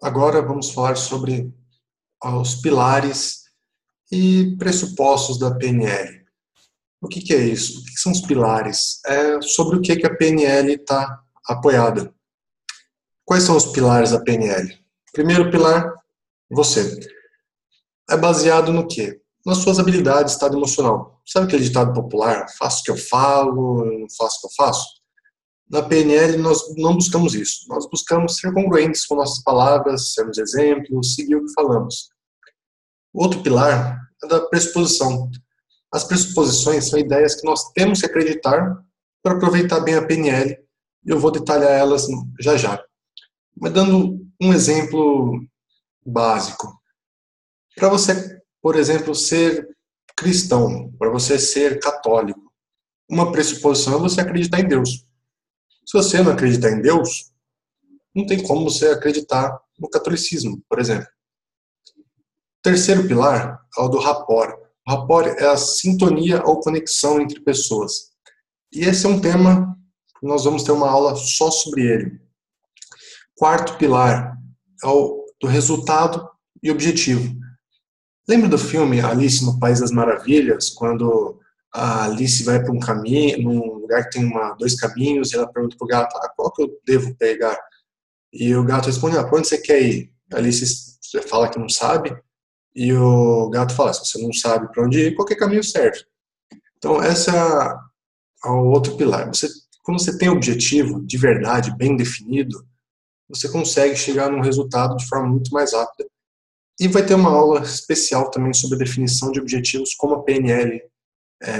Agora vamos falar sobre os pilares e pressupostos da PNL. O que é isso? O que são os pilares? É sobre o que a PNL está apoiada. Quais são os pilares da PNL? Primeiro pilar, você. É baseado no quê? Nas suas habilidades, estado emocional. Sabe aquele ditado popular? Faço o que eu falo, não faço o que eu faço? Na PNL, nós não buscamos isso. Nós buscamos ser congruentes com nossas palavras, sermos exemplos, seguir o que falamos. Outro pilar é da pressuposição. As pressuposições são ideias que nós temos que acreditar para aproveitar bem a PNL, e eu vou detalhar elas já já. Mas dando um exemplo básico. Para você, por exemplo, ser cristão, para você ser católico, uma pressuposição é você acreditar em Deus. Se você não acreditar em Deus, não tem como você acreditar no catolicismo, por exemplo. Terceiro pilar é o do rapport. O rapport é a sintonia ou conexão entre pessoas. E esse é um tema que nós vamos ter uma aula só sobre ele. Quarto pilar é o do resultado e objetivo. Lembra do filme Alice no País das Maravilhas, quando a Alice vai para um caminho, num lugar que tem dois caminhos, e ela pergunta para o gato, qual que eu devo pegar? E o gato responde, para onde você quer ir? A Alice fala que não sabe, e o gato fala, se você não sabe para onde ir, qualquer caminho serve. Então, esse é o outro pilar. Quando você tem objetivo de verdade, bem definido, você consegue chegar num resultado de forma muito mais rápida. E vai ter uma aula especial também sobre a definição de objetivos, como a PNL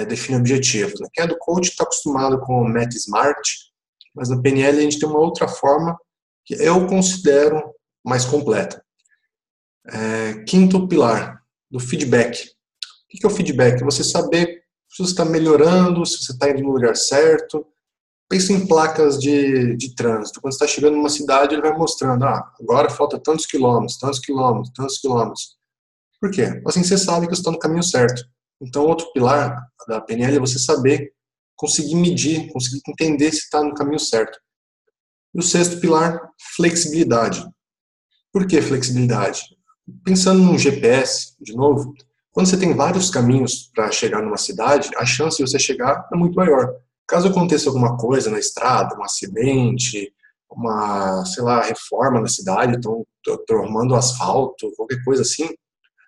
define objetivos. Quem é do coach está acostumado com o Meta Smart, mas na PNL a gente tem uma outra forma que eu considero mais completa. Quinto pilar, do feedback. O que é o feedback? É você saber se você está melhorando, se você está indo no lugar certo. Pensa em placas de trânsito. Quando você está chegando numa cidade, ele vai mostrando, agora falta tantos quilômetros, tantos quilômetros, tantos quilômetros. Por quê? Assim você sabe que você está no caminho certo. Então, outro pilar da PNL é você saber, conseguir medir, conseguir entender se está no caminho certo. E o sexto pilar, flexibilidade. Por que flexibilidade? Pensando num GPS, de novo, quando você tem vários caminhos para chegar numa cidade, a chance de você chegar é muito maior. Caso aconteça alguma coisa na estrada, um acidente, uma, sei lá, reforma na cidade, estão arrumando asfalto, qualquer coisa assim,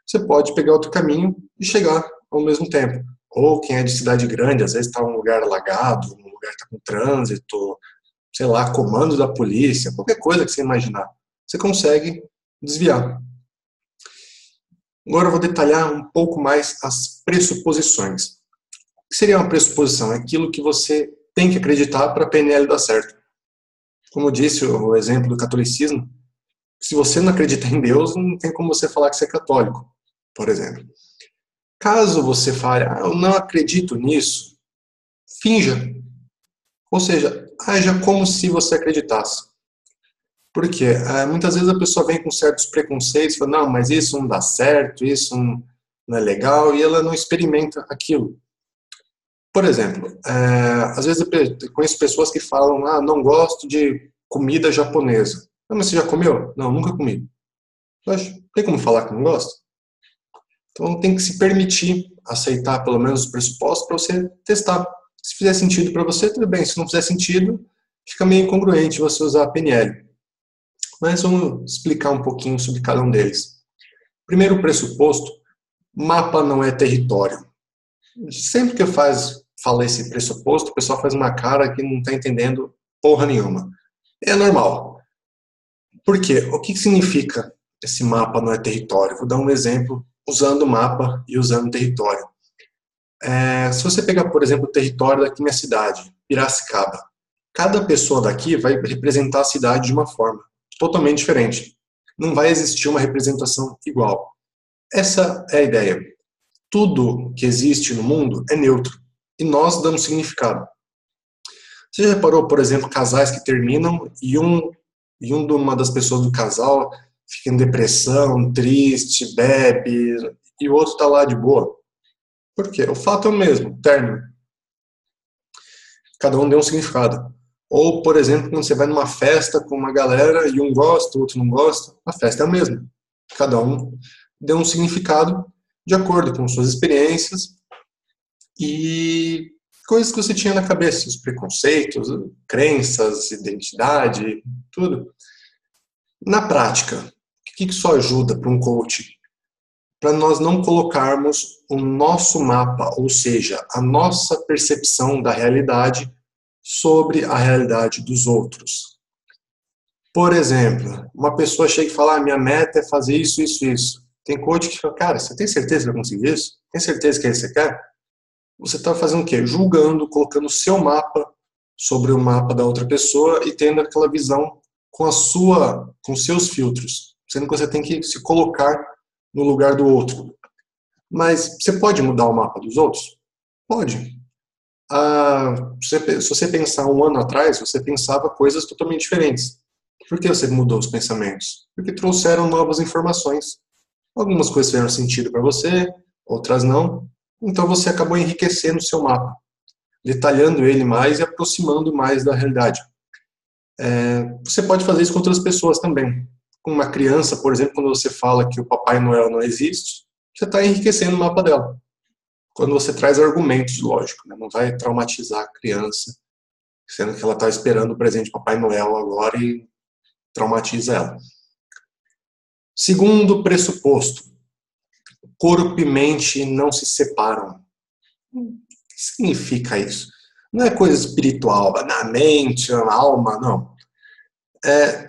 você pode pegar outro caminho e chegar ao mesmo tempo. Ou quem é de cidade grande, às vezes está em um lugar alagado, um lugar que está com trânsito, sei lá, comando da polícia, qualquer coisa que você imaginar, você consegue desviar. Agora eu vou detalhar um pouco mais as pressuposições. O que seria uma pressuposição? É aquilo que você tem que acreditar para a PNL dar certo. Como eu disse, o exemplo do catolicismo, se você não acredita em Deus, não tem como você falar que você é católico, por exemplo. Caso você fale, eu não acredito nisso, finja. Ou seja, haja como se você acreditasse. Por quê? Muitas vezes a pessoa vem com certos preconceitos, fala, não, mas isso não dá certo, isso não é legal, e ela não experimenta aquilo. Por exemplo, às vezes eu conheço pessoas que falam, não gosto de comida japonesa. Mas você já comeu? Não, nunca comi. Mas tem como falar que não gosta? Então tem que se permitir aceitar pelo menos os pressupostos para você testar. Se fizer sentido para você, tudo bem. Se não fizer sentido, fica meio incongruente você usar a PNL. Mas vamos explicar um pouquinho sobre cada um deles. Primeiro pressuposto, mapa não é território. Sempre que eu falo esse pressuposto, o pessoal faz uma cara que não está entendendo porra nenhuma. É normal. Por quê? O que significa esse mapa não é território? Vou dar um exemplo usando o mapa e usando o território. Se você pegar, por exemplo, o território daqui minha cidade, Piracicaba, cada pessoa daqui vai representar a cidade de uma forma totalmente diferente. Não vai existir uma representação igual. Essa é a ideia. Tudo que existe no mundo é neutro e nós damos significado. Você já reparou, por exemplo, casais que terminam e uma das pessoas do casal fica em depressão, triste, bebe, e o outro está lá de boa? Por quê? O fato é o mesmo, término. Cada um deu um significado. Ou, por exemplo, quando você vai numa festa com uma galera e um gosta, o outro não gosta, a festa é a mesma. Cada um deu um significado de acordo com suas experiências e coisas que você tinha na cabeça, os preconceitos, crenças, identidade, tudo. Na prática, o que isso ajuda para um coach? Para nós não colocarmos o nosso mapa, ou seja, a nossa percepção da realidade sobre a realidade dos outros. Por exemplo, uma pessoa chega e fala, minha meta é fazer isso, isso, isso. Tem coach que fala, cara, você tem certeza que vai conseguir isso? Tem certeza que é isso que você quer? Você está fazendo o quê? Julgando, colocando o seu mapa sobre o mapa da outra pessoa e tendo aquela visão com com seus filtros, sendo que você tem que se colocar no lugar do outro. Mas você pode mudar o mapa dos outros? Pode. Se você pensar um ano atrás, você pensava coisas totalmente diferentes. Por que você mudou os pensamentos? Porque trouxeram novas informações. Algumas coisas fizeram sentido para você, outras não. Então você acabou enriquecendo o seu mapa, detalhando ele mais e aproximando mais da realidade. Você pode fazer isso com outras pessoas também. Com uma criança, por exemplo, quando você fala que o Papai Noel não existe, você está enriquecendo o mapa dela. Quando você traz argumentos, lógico, né? Não vai traumatizar a criança, sendo que ela está esperando o presente de Papai Noel agora e traumatiza ela. Segundo pressuposto, corpo e mente não se separam. O que significa isso? Não é coisa espiritual, na mente, na alma, não.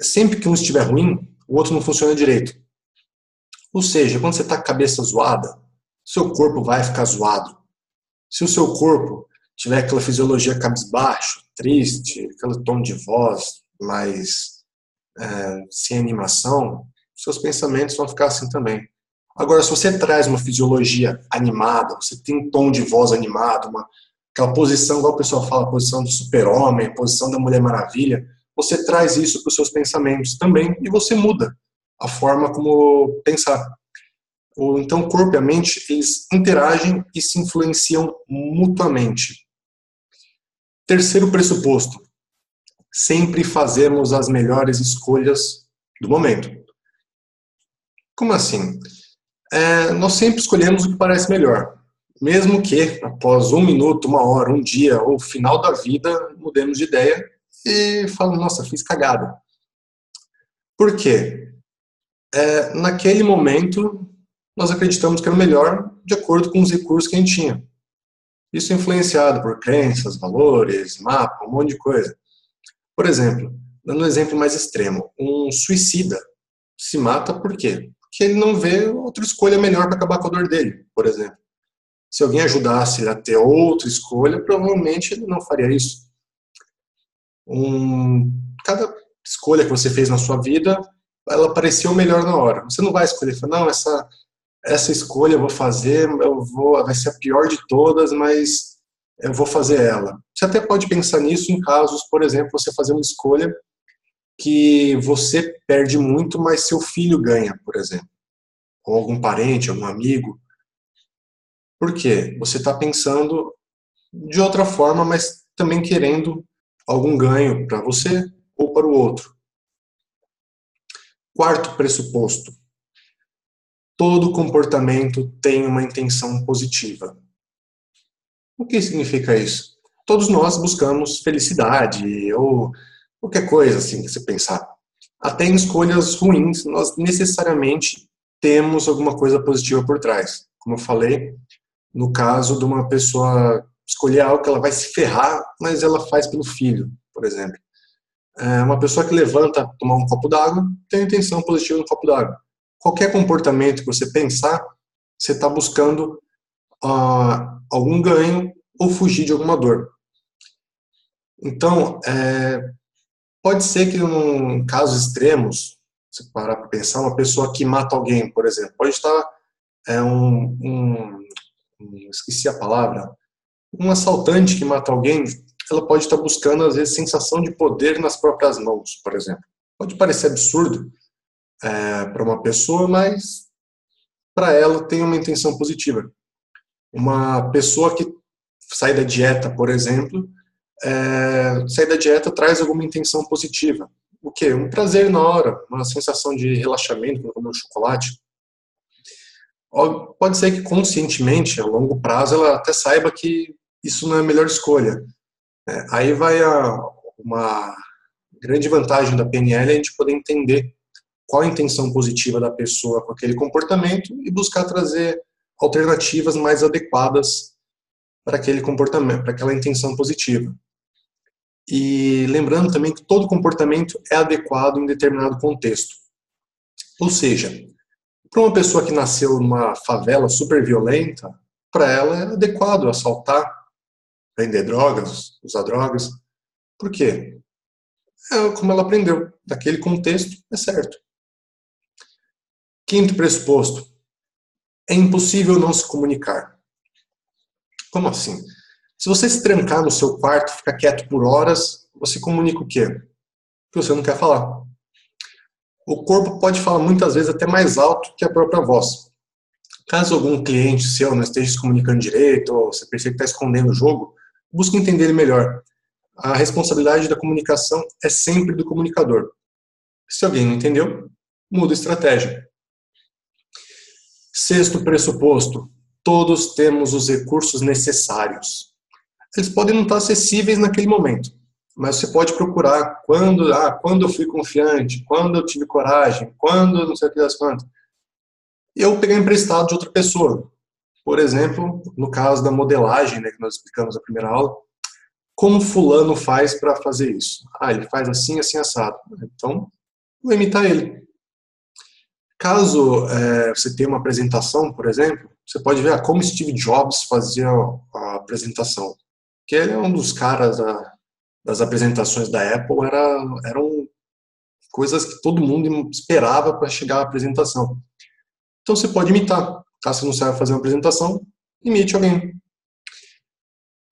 Sempre que um estiver ruim, o outro não funciona direito. Ou seja, quando você está com a cabeça zoada, seu corpo vai ficar zoado. Se o seu corpo tiver aquela fisiologia cabisbaixo, triste, aquele tom de voz mais sem animação, seus pensamentos vão ficar assim também. Agora, se você traz uma fisiologia animada, você tem um tom de voz animado, aquela posição, igual o pessoal fala, a posição do super-homem, a posição da Mulher Maravilha, você traz isso para os seus pensamentos também e você muda a forma como pensar. Então, o corpo e a mente, eles interagem e se influenciam mutuamente. Terceiro pressuposto, sempre fazemos as melhores escolhas do momento. Como assim? Nós sempre escolhemos o que parece melhor, mesmo que após 1 minuto, 1 hora, 1 dia ou final da vida mudemos de ideia e falamos, nossa, fiz cagada. Por quê? Naquele momento nós acreditamos que era o melhor de acordo com os recursos que a gente tinha. Isso é influenciado por crenças, valores, mapa, um monte de coisa. Por exemplo, dando um exemplo mais extremo, um suicida se mata por quê? Porque ele não vê outra escolha melhor para acabar com a dor dele, por exemplo. Se alguém ajudasse ele a ter outra escolha, provavelmente ele não faria isso. Cada escolha que você fez na sua vida, ela pareceu melhor na hora. Você não vai escolher, não, essa escolha eu vou fazer, vai ser a pior de todas, mas eu vou fazer ela. Você até pode pensar nisso em casos, por exemplo, você fazer uma escolha que você perde muito, mas seu filho ganha, por exemplo. Ou algum parente, algum amigo. Por quê? Você está pensando de outra forma, mas também querendo algum ganho para você ou para o outro. Quarto pressuposto. Todo comportamento tem uma intenção positiva. O que significa isso? Todos nós buscamos felicidade ou qualquer coisa assim que você pensar. Até em escolhas ruins, nós necessariamente temos alguma coisa positiva por trás. Como eu falei, no caso de uma pessoa escolher algo que ela vai se ferrar, mas ela faz pelo filho, por exemplo. Uma pessoa que levanta tomar um copo d'água tem intenção positiva no copo d'água. Qualquer comportamento que você pensar, você está buscando algum ganho ou fugir de alguma dor. Então, pode ser que em casos extremos, se parar para pensar, uma pessoa que mata alguém, por exemplo, pode estar esqueci a palavra, um assaltante que mata alguém, ela pode estar buscando, às vezes, sensação de poder nas próprias mãos, por exemplo. Pode parecer absurdo para uma pessoa, mas para ela tem uma intenção positiva. Uma pessoa que sai da dieta, por exemplo, sair da dieta traz alguma intenção positiva. O quê? Um prazer na hora, uma sensação de relaxamento quando comer um chocolate. Pode ser que conscientemente, a longo prazo, ela até saiba que isso não é a melhor escolha. Aí vai uma grande vantagem da PNL, a gente poder entender qual a intenção positiva da pessoa com aquele comportamento e buscar trazer alternativas mais adequadas para aquele comportamento, para aquela intenção positiva. E lembrando também que todo comportamento é adequado em determinado contexto. Ou seja, para uma pessoa que nasceu numa favela super violenta, para ela é adequado assaltar, vender drogas, usar drogas. Por quê? É como ela aprendeu. Daquele contexto, é certo. Quinto pressuposto. É impossível não se comunicar. Como assim? Se você se trancar no seu quarto, ficar quieto por horas, você comunica o quê? Que você não quer falar. O corpo pode falar muitas vezes até mais alto que a própria voz. Caso algum cliente seu não esteja se comunicando direito, ou você perceba que está escondendo o jogo, busque entender ele melhor. A responsabilidade da comunicação é sempre do comunicador. Se alguém não entendeu, muda a estratégia. Sexto pressuposto, todos temos os recursos necessários. Eles podem não estar acessíveis naquele momento, mas você pode procurar quando eu fui confiante, quando eu tive coragem, quando não sei o que das quantas. Eu peguei emprestado de outra pessoa. Por exemplo, no caso da modelagem, né, que nós explicamos na primeira aula, como fulano faz para fazer isso? Ele faz assim, assim, assado. Então, vou imitar ele. Caso você tenha uma apresentação, por exemplo, você pode ver como Steve Jobs fazia a apresentação. Que ele é um dos caras das apresentações da Apple, eram coisas que todo mundo esperava para chegar à apresentação. Então você pode imitar. Caso você não saiba fazer uma apresentação, imite alguém.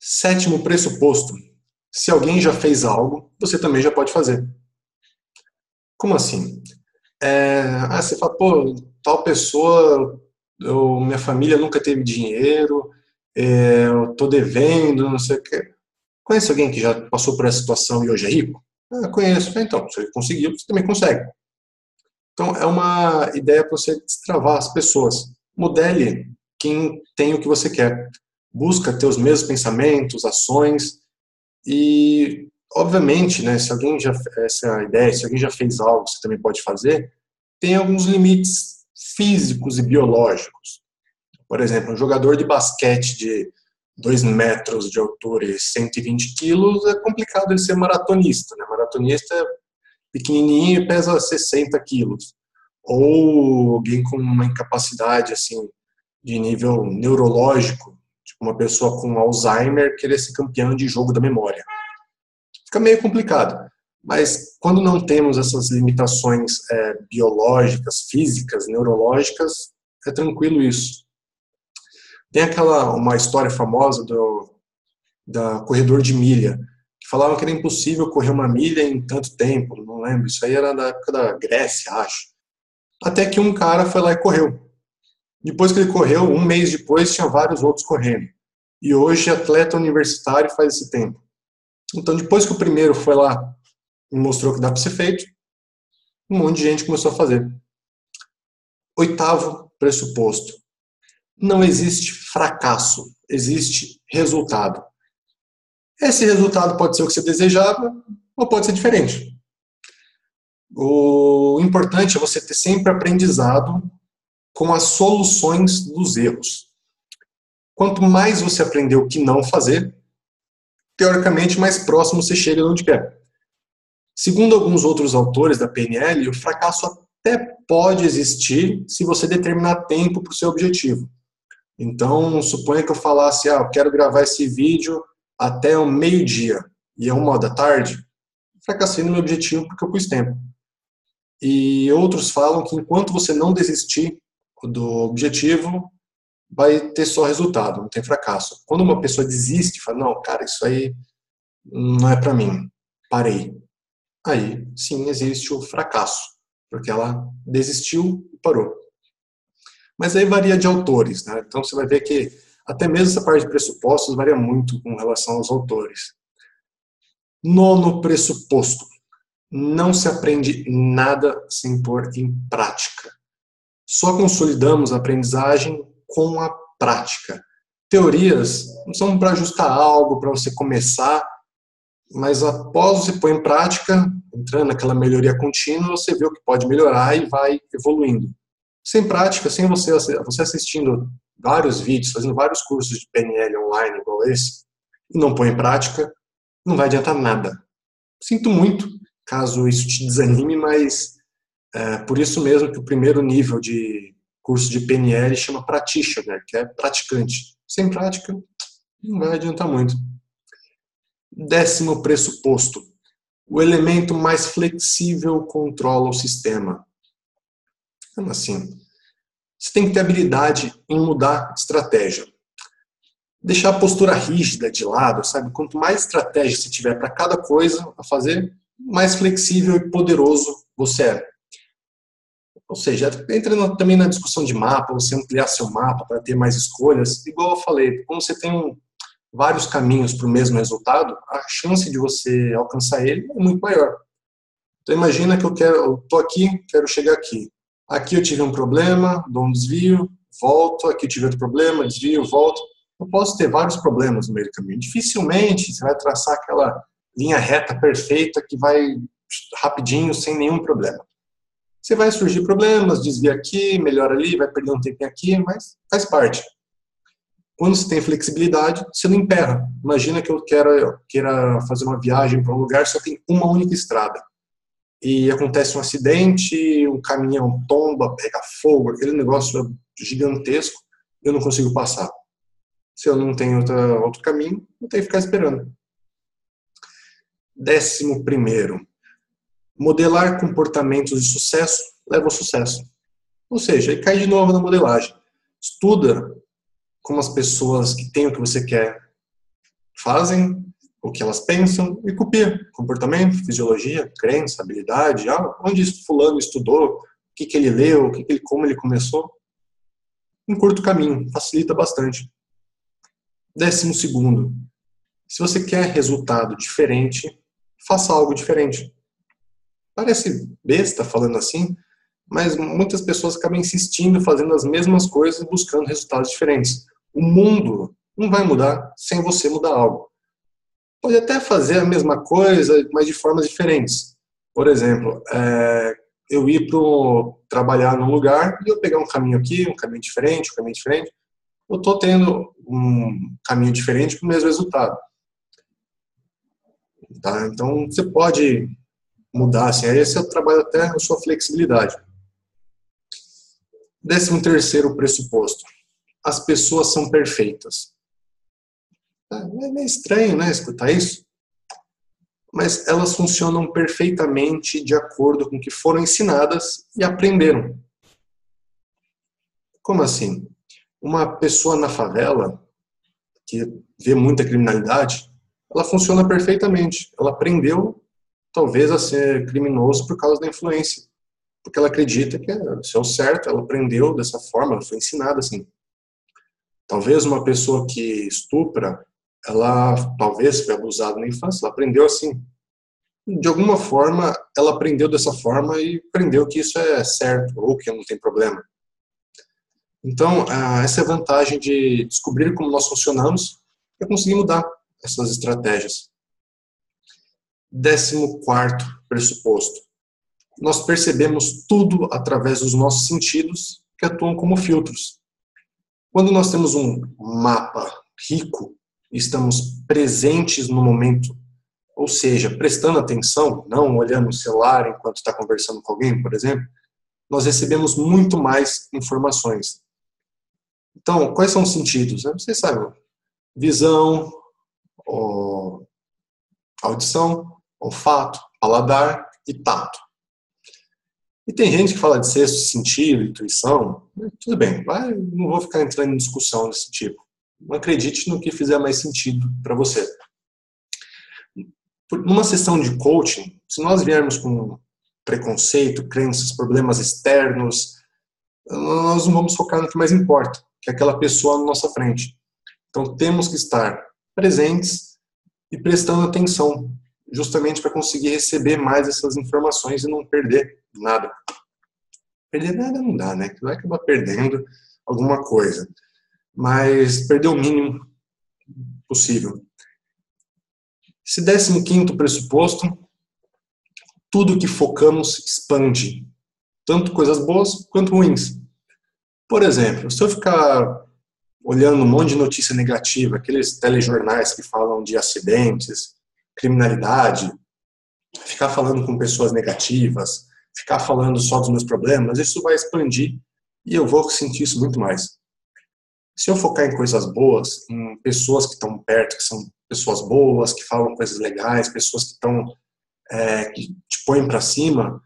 Sétimo pressuposto. Se alguém já fez algo, você também já pode fazer. Como assim? Você fala, pô, tal pessoa, minha família nunca teve dinheiro, eu tô devendo, não sei o quê. Conhece alguém que já passou por essa situação e hoje é rico? Conheço. Então, se ele conseguiu, você também consegue. Então, é uma ideia para você destravar as pessoas. Modele quem tem o que você quer. Busca ter os mesmos pensamentos, ações e, obviamente, né, se alguém já fez algo, você também pode fazer, tem alguns limites físicos e biológicos. Por exemplo, um jogador de basquete de 2 metros de altura e 120 quilos, é complicado ele ser maratonista. Né? Maratonista é pequenininho e pesa 60 quilos. Ou alguém com uma incapacidade assim, de nível neurológico, tipo uma pessoa com Alzheimer querer ser campeão de jogo da memória. Fica meio complicado. Mas quando não temos essas limitações biológicas, físicas, neurológicas, é tranquilo isso. Tem uma história famosa da corredor de milha, que falavam que era impossível correr uma milha em tanto tempo, não lembro, isso aí era da época da Grécia, acho. Até que um cara foi lá e correu. Depois que ele correu, um mês depois, tinha vários outros correndo. E hoje, atleta universitário faz esse tempo. Então, depois que o primeiro foi lá e mostrou que dá para ser feito, um monte de gente começou a fazer. Oitavo pressuposto. Não existe fracasso, existe resultado. Esse resultado pode ser o que você desejava ou pode ser diferente. O importante é você ter sempre aprendizado com as soluções dos erros. Quanto mais você aprender o que não fazer, teoricamente mais próximo você chega de onde quer. Segundo alguns outros autores da PNL, o fracasso até pode existir se você determinar tempo para o seu objetivo. Então, suponha que eu falasse, eu quero gravar esse vídeo até o meio-dia, e é 1h da tarde, fracassei no meu objetivo porque eu pus tempo. E outros falam que enquanto você não desistir do objetivo, vai ter só resultado, não tem fracasso. Quando uma pessoa desiste, fala, não, cara, isso aí não é para mim, parei. Aí, sim, existe o fracasso, porque ela desistiu e parou. Mas aí varia de autores, né? Então você vai ver que até mesmo essa parte de pressupostos varia muito com relação aos autores. Nono pressuposto. Não se aprende nada sem pôr em prática. Só consolidamos a aprendizagem com a prática. Teorias não são para ajustar algo, para você começar, mas após você pôr em prática, entrando naquela melhoria contínua, você vê o que pode melhorar e vai evoluindo. Sem prática, sem você assistindo vários vídeos, fazendo vários cursos de PNL online igual esse, e não põe em prática, não vai adiantar nada. Sinto muito, caso isso te desanime, mas é por isso mesmo que o primeiro nível de curso de PNL chama practitioner, que é praticante. Sem prática, não vai adiantar muito. 10º pressuposto. O elemento mais flexível controla o sistema. Como assim? Você tem que ter habilidade em mudar de estratégia. Deixar a postura rígida de lado, sabe? Quanto mais estratégia você tiver para cada coisa a fazer, mais flexível e poderoso você é. Ou seja, entra também na discussão de mapa, você ampliar seu mapa para ter mais escolhas. Igual eu falei, quando você tem vários caminhos para o mesmo resultado, a chance de você alcançar ele é muito maior. Então imagina que eu estou aqui, quero chegar aqui. Aqui eu tive um problema, dou um desvio, volto, aqui eu tive outro problema, desvio, volto. Eu posso ter vários problemas no meio do caminho. Dificilmente você vai traçar aquela linha reta perfeita que vai rapidinho, sem nenhum problema. Você vai surgir problemas, desvia aqui, melhora ali, vai perder um tempinho aqui, mas faz parte. Quando você tem flexibilidade, você não emperra. Imagina que eu queira fazer uma viagem para um lugar, só tem uma única estrada. E acontece um acidente, um caminhão tomba, pega fogo, aquele negócio gigantesco, eu não consigo passar. Se eu não tenho outro caminho, eu tenho que ficar esperando. 11º. Modelar comportamentos de sucesso leva ao sucesso. Ou seja, aí cai de novo na modelagem. Estuda como as pessoas que têm o que você quer fazem, o que elas pensam, e copia comportamento, fisiologia, crença, habilidade, onde fulano estudou, o que ele leu, como ele começou. Um curto caminho, facilita bastante. 12º. Se você quer resultado diferente, faça algo diferente. Parece besta falando assim, mas muitas pessoas acabam insistindo, fazendo as mesmas coisas, buscando resultados diferentes. O mundo não vai mudar sem você mudar algo. Pode até fazer a mesma coisa, mas de formas diferentes. Por exemplo, eu ir trabalhar num lugar e eu pegar um caminho aqui, um caminho diferente, eu estou tendo um caminho diferente para o mesmo resultado. Tá? Então, você pode mudar, assim, aí você trabalha até a sua flexibilidade. 13º pressuposto. As pessoas são perfeitas. É meio estranho, né, escutar isso? Mas elas funcionam perfeitamente de acordo com o que foram ensinadas e aprenderam. Como assim? Uma pessoa na favela, que vê muita criminalidade, ela funciona perfeitamente. Ela aprendeu, talvez, a ser criminoso por causa da influência. Porque ela acredita que isso é o certo, ela aprendeu dessa forma, ela foi ensinada assim. Talvez uma pessoa que estupra, ela talvez foi abusada na infância, ela aprendeu assim. De alguma forma, ela aprendeu dessa forma e aprendeu que isso é certo, ou que não tem problema. Então, essa é a vantagem de descobrir como nós funcionamos e conseguir mudar essas estratégias. 14º pressuposto. Nós percebemos tudo através dos nossos sentidos que atuam como filtros. Quando nós temos um mapa rico e estamos presentes no momento, ou seja, prestando atenção, não olhando o celular enquanto está conversando com alguém, por exemplo, nós recebemos muito mais informações. Então, quais são os sentidos? Vocês sabem, visão, audição, olfato, paladar e tato. E tem gente que fala de sexto sentido, intuição, tudo bem, não vou ficar entrando em discussão desse tipo. Não acredite no que fizer mais sentido para você. Numa sessão de coaching, se nós viermos com preconceito, crenças, problemas externos, nós não vamos focar no que mais importa, que é aquela pessoa na nossa frente. Então temos que estar presentes e prestando atenção, justamente para conseguir receber mais essas informações e não perder nada. Perder nada não dá, né? Vai acabar perdendo alguma coisa, mas perder o mínimo possível. Esse 15º pressuposto, tudo que focamos expande, tanto coisas boas quanto ruins. Por exemplo, se eu ficar olhando um monte de notícia negativa, aqueles telejornais que falam de acidentes, criminalidade, ficar falando com pessoas negativas, ficar falando só dos meus problemas, isso vai expandir e eu vou sentir isso muito mais. Se eu focar em coisas boas, em pessoas que estão perto, que são pessoas boas, que falam coisas legais, pessoas que estão que te põem para cima,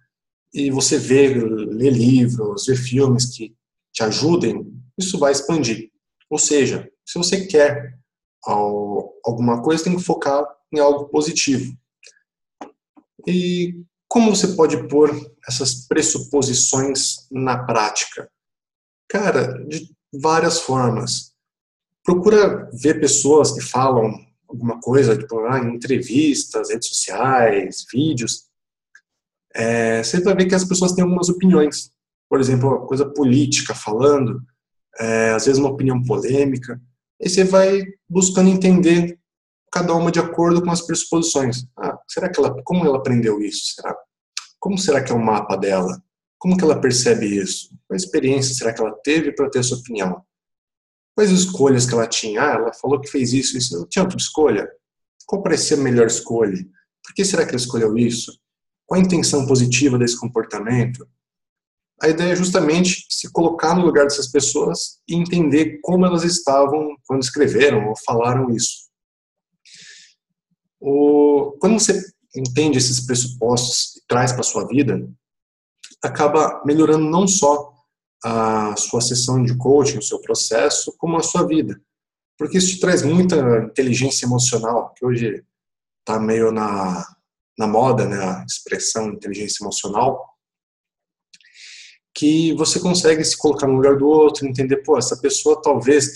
e você lê livros, vê filmes que te ajudem, isso vai expandir. Ou seja, se você quer alguma coisa, tem que focar em algo positivo. E como você pode pôr essas pressuposições na prática? Cara, de várias formas. Procura ver pessoas que falam alguma coisa, tipo, em entrevistas, redes sociais, vídeos. Você vai ver que as pessoas têm algumas opiniões. Por exemplo, uma coisa política falando, às vezes uma opinião polêmica. E você vai buscando entender cada uma de acordo com as pressuposições. Será que como ela aprendeu isso? Como será que é o mapa dela? Como que ela percebe isso? Qual experiência será que ela teve para ter essa opinião? Quais escolhas que ela tinha? Ela falou que fez isso, isso. Tinha outra escolha? Qual parecia a melhor escolha? Por que será que ela escolheu isso? Qual a intenção positiva desse comportamento? A ideia é justamente se colocar no lugar dessas pessoas e entender como elas estavam quando escreveram ou falaram isso. Quando você entende esses pressupostos e traz para a sua vida, acaba melhorando não só a sua sessão de coaching, o seu processo, como a sua vida. Porque isso te traz muita inteligência emocional, que hoje está meio na moda, né, a expressão inteligência emocional, que você consegue se colocar no lugar do outro, entender, essa pessoa talvez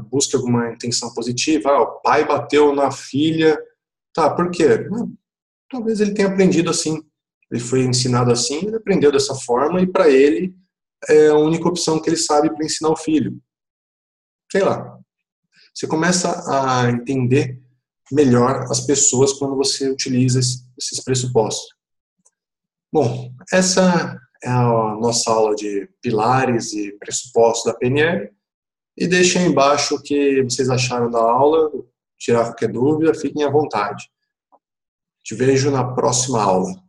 busque alguma intenção positiva, o pai bateu na filha, por quê? Talvez ele tenha aprendido assim, ele foi ensinado assim, ele aprendeu dessa forma e para ele é a única opção que ele sabe para ensinar o filho. Sei lá. Você começa a entender melhor as pessoas quando você utiliza esses pressupostos. Bom, essa é a nossa aula de pilares e pressupostos da PNL. E deixem aí embaixo o que vocês acharam da aula, tirar qualquer dúvida, fiquem à vontade. Te vejo na próxima aula.